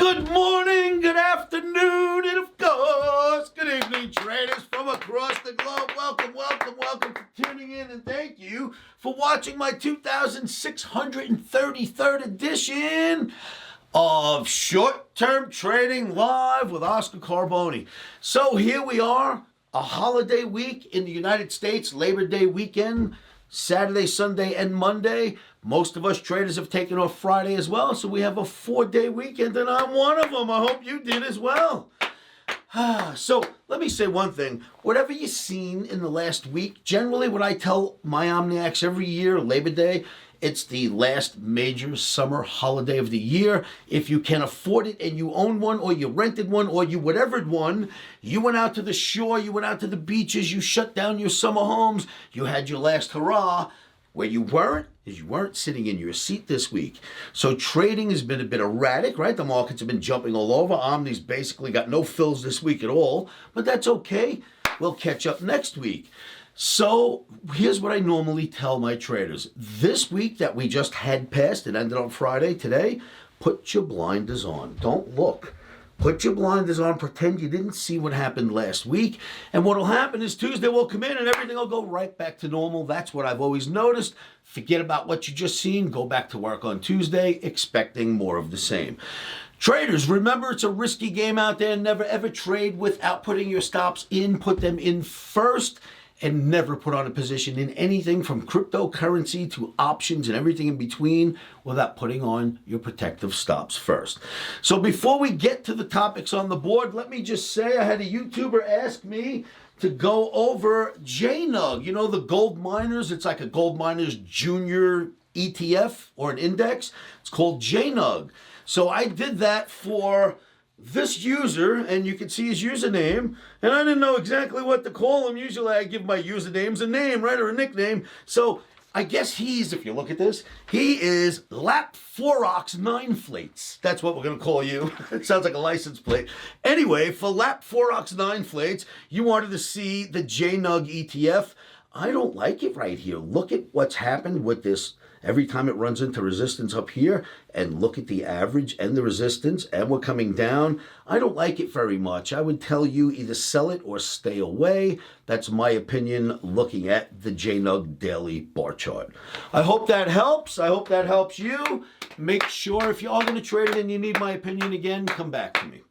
Good morning, good afternoon, and of course, good evening, traders from across the globe. Welcome for tuning in, and thank you for watching my 2633rd edition of Short-Term Trading Live with Oscar Carboni. So here we are, a holiday week in the United States, Labor Day weekend, Saturday, Sunday, and Monday. Most of us traders have taken off Friday as well, so we have a 4-day weekend, and I'm one of them. I hope you did as well. So let me say one thing. Whatever you've seen in the last week, generally what I tell my Omniacs every year, Labor Day, it's the last major summer holiday of the year. If you can afford it and you own one, or you rented one, or you whatevered one, you went out to the shore, you went out to the beaches, you shut down your summer homes, you had your last hurrah. Where you weren't is you weren't sitting in your seat this week. So trading has been a bit erratic, right? The markets have been jumping all over. Omni's basically got no fills this week at all, but that's okay. We'll catch up next week. So here's what I normally tell my traders. This week that we just had passed, it ended on Friday today, put your blinders on. Don't look. Put your blinders on, pretend you didn't see what happened last week, and what will happen is Tuesday will come in and everything will go right back to normal. That's what I've always noticed. Forget about what you just seen. Go back to work on Tuesday, expecting more of the same. Traders, remember it's a risky game out there. Never ever trade without putting your stops in. Put them in first. And never put on a position in anything from cryptocurrency to options and everything in between without putting on your protective stops first. So before we get to the topics on the board, let me just say I had a YouTuber ask me to go over JNUG. You know, the gold miners, it's like a gold miners junior ETF or an index. It's called JNUG. So I did that for this user, and you can see his username, and I didn't know exactly what to call him. Usually I give my usernames a name, right, or a nickname. So I guess he's, if you look at this, he is Lap4ox 9 Flates. That's what we're going to call you. It sounds like a license plate. Anyway, for Lap4ox 9 Flates, you wanted to see the JNUG ETF. I don't like it right here. Look at what's happened with this. Every time it runs into resistance up here, and look at the average and the resistance, and we're coming down. I don't like it very much. I would tell you either sell it or stay away. That's my opinion looking at the JNUG daily bar chart. I hope that helps. I hope that helps you. Make sure if you are going to trade it and you need my opinion again, come back to me.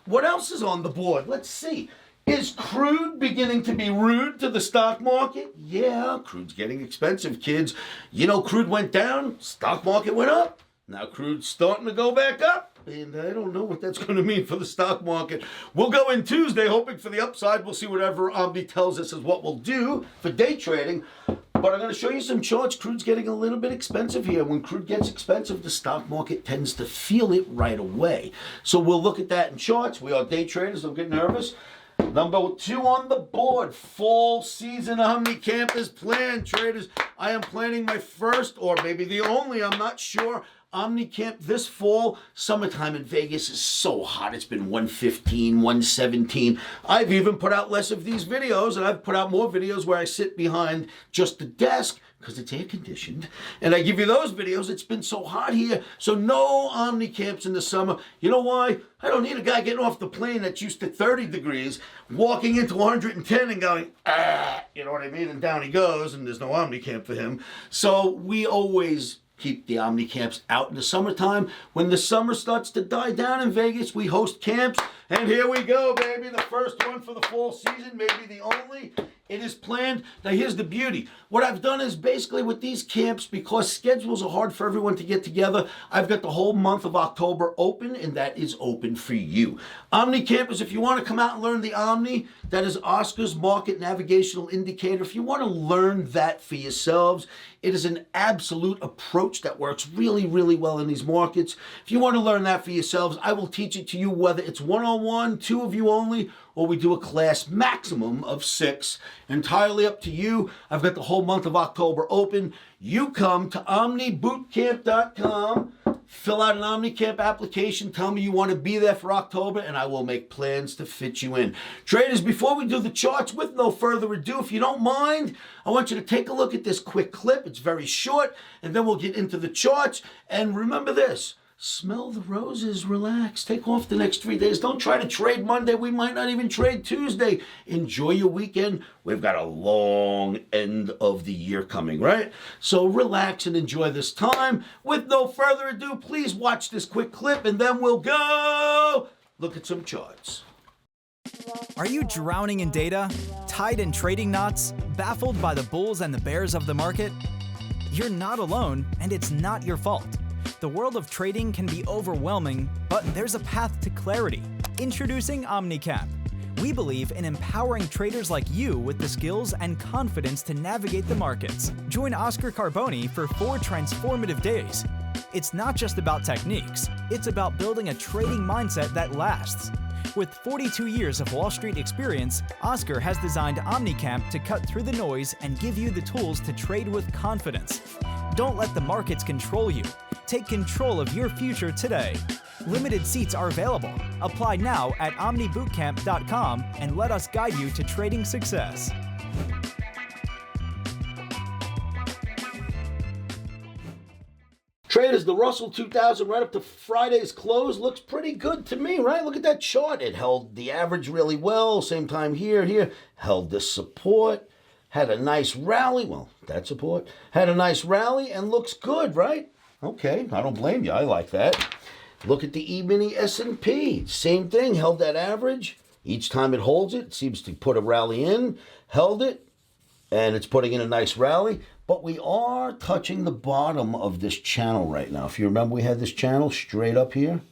What else is on the board? Let's see. Is crude beginning to be rude to the stock market? Yeah, crude's getting expensive, kids. You know, crude went down, stock market went up. Now crude's starting to go back up, and I don't know what that's going to mean for the stock market. We'll go in Tuesday hoping for the upside. We'll see whatever OMNI tells us is what we'll do for day trading. But I'm going to show you some charts. Crude's getting a little bit expensive here. When crude gets expensive, the stock market tends to feel it right away. So we'll look at that in charts. We are day traders. Don't get nervous. Number 2 on the board, fall season OMNI camp is planned, traders. I am planning my first, or maybe the only, I'm not sure, OMNI camp this fall. Summertime in Vegas is so hot. It's been 115, 117. I've even put out less of these videos, and I've put out more videos where I sit behind just the desk because it's air conditioned, and I give you those videos. It's been so hot here, so no OMNI camps in the summer. You know why? I don't need a guy getting off the plane that's used to 30 degrees, walking into 110 and going, you know what I mean? And down he goes, and there's no OMNI camp for him. So we always keep the OMNI camps out in the summertime. When the summer starts to die down in Vegas, we host camps. And here we go, baby. The first one for the fall season, maybe the only. It is planned. Now, here's the beauty. What I've done is basically with these camps, because schedules are hard for everyone to get together, I've got the whole month of October open, and that is open for you. OMNI campers, if you want to come out and learn the OMNI, that is Oscar's Market Navigational Indicator. If you want to learn that for yourselves, it is an absolute approach that works really, really well in these markets. If you want to learn that for yourselves, I will teach it to you, whether it's one-on-one, 2 of you only, or we do a class maximum of 6. Entirely up to you. I've got the whole month of October open. You come to OMNIBootCamp.com, fill out an OmniCamp application, tell me you want to be there for October, and I will make plans to fit you in. Traders, before we do the charts, with no further ado, if you don't mind, I want you to take a look at this quick clip. It's very short, and then we'll get into the charts. And remember this. Smell the roses, relax, take off the next 3 days. Don't try to trade Monday. We might not even trade Tuesday. Enjoy your weekend. We've got a long end of the year coming, right? So relax and enjoy this time. With no further ado, please watch this quick clip and then we'll go look at some charts. Are you drowning in data, tied in trading knots, baffled by the bulls and the bears of the market? You're not alone, and it's not your fault. The world of trading can be overwhelming, but there's a path to clarity. Introducing OMNICAMP. We believe in empowering traders like you with the skills and confidence to navigate the markets. Join Oscar Carboni for 4 transformative days. It's not just about techniques, it's about building a trading mindset that lasts. With 42 years of Wall Street experience, Oscar has designed OMNICAMP to cut through the noise and give you the tools to trade with confidence. Don't let the markets control you. Take control of your future today. Limited seats are available. Apply now at omnibootcamp.com and let us guide you to trading success. Traders, the Russell 2000 right up to Friday's close looks pretty good to me, right? Look at that chart. It held the average really well. Same time here, held this support. Had a nice rally. Well, that support. Had a nice rally and looks good, right? Okay, I don't blame you. I like that. Look at the E-mini S&P. Same thing, held that average. Each time it holds it seems to put a rally in. Held it, and it's putting in a nice rally. But we are touching the bottom of this channel right now. If you remember, we had this channel straight up here.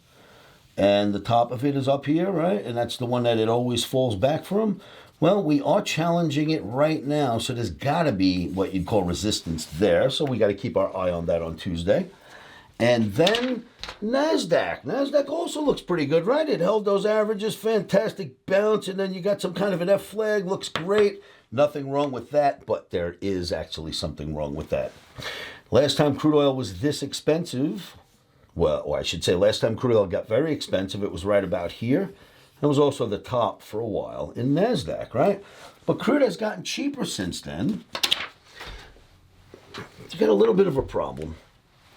And the top of it is up here, right? And that's the one that it always falls back from. Well, we are challenging it right now, so there's got to be what you'd call resistance there. So we got to keep our eye on that on Tuesday. And then NASDAQ. NASDAQ also looks pretty good, right? It held those averages, fantastic bounce, and then you got some kind of an F flag, looks great. Nothing wrong with that, but there is actually something wrong with that. Last time crude oil was this expensive, well, or I should say last time crude oil got very expensive, it was right about here. It was also the top for a while in NASDAQ, right? But crude has gotten cheaper since then. You got a little bit of a problem.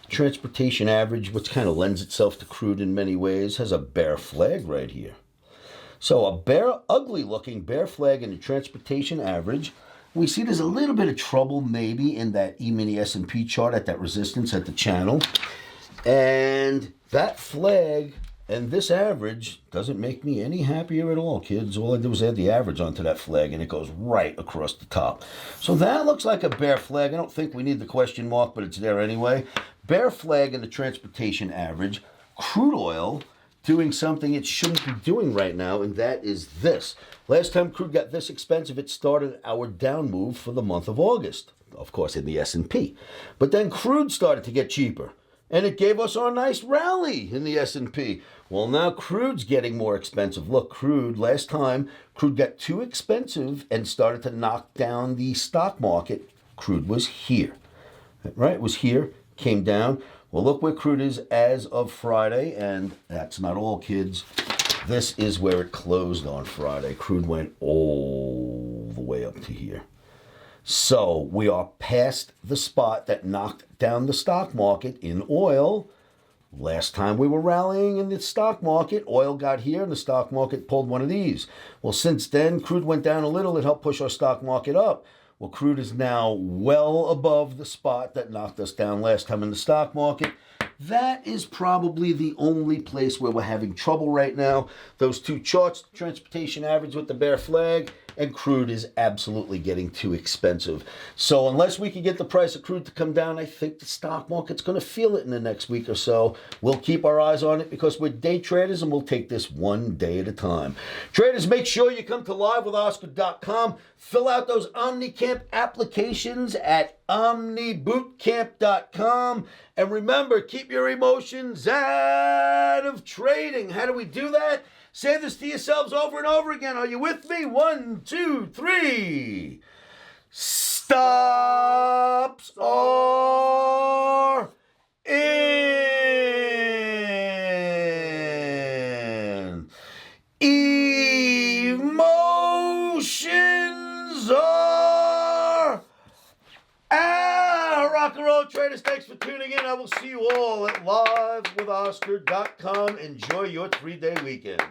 Transportation average, which kind of lends itself to crude in many ways, has a bear flag right here. So a ugly looking bear flag in the transportation average. We see there's a little bit of trouble maybe in that E-mini S&P chart at that resistance at the channel. And that flag and this average doesn't make me any happier at all, kids. All I did was add the average onto that flag, and it goes right across the top. So that looks like a bear flag. I don't think we need the question mark, but it's there anyway. Bear flag in the transportation average. Crude oil doing something it shouldn't be doing right now, and that is this. Last time crude got this expensive, it started our down move for the month of August, of course, in the S&P. But then crude started to get cheaper, and it gave us our nice rally in the S&P. Well, now crude's getting more expensive. Look, crude, last time, crude got too expensive and started to knock down the stock market. Crude was here, right? It was here, came down. Well, look where crude is as of Friday, and that's not all, kids. This is where it closed on Friday. Crude went all the way up to here. So we are past the spot that knocked down the stock market in oil. Last time we were rallying in the stock market, oil got here and the stock market pulled one of these. Well, since then, crude went down a little. It helped push our stock market up. Well, crude is now well above the spot that knocked us down last time in the stock market. That is probably the only place where we're having trouble right now. Those two charts, transportation average with the bear flag, and crude is absolutely getting too expensive. So unless we can get the price of crude to come down, I think the stock market's going to feel it in the next week or so. We'll keep our eyes on it because we're day traders and we'll take this one day at a time. Traders, make sure you come to livewithoscar.com. Fill out those OMNICAMP applications at omnibootcamp.com. And remember, keep your emotions out of trading. How do we do that? Say this to yourselves over and over again. Are you with me? 1, 2, 3. Stops are in. Emotions are out. Rock and roll. traders, thanks for tuning in. I will see you all at livewithoscar.com. Enjoy your 3-day weekend.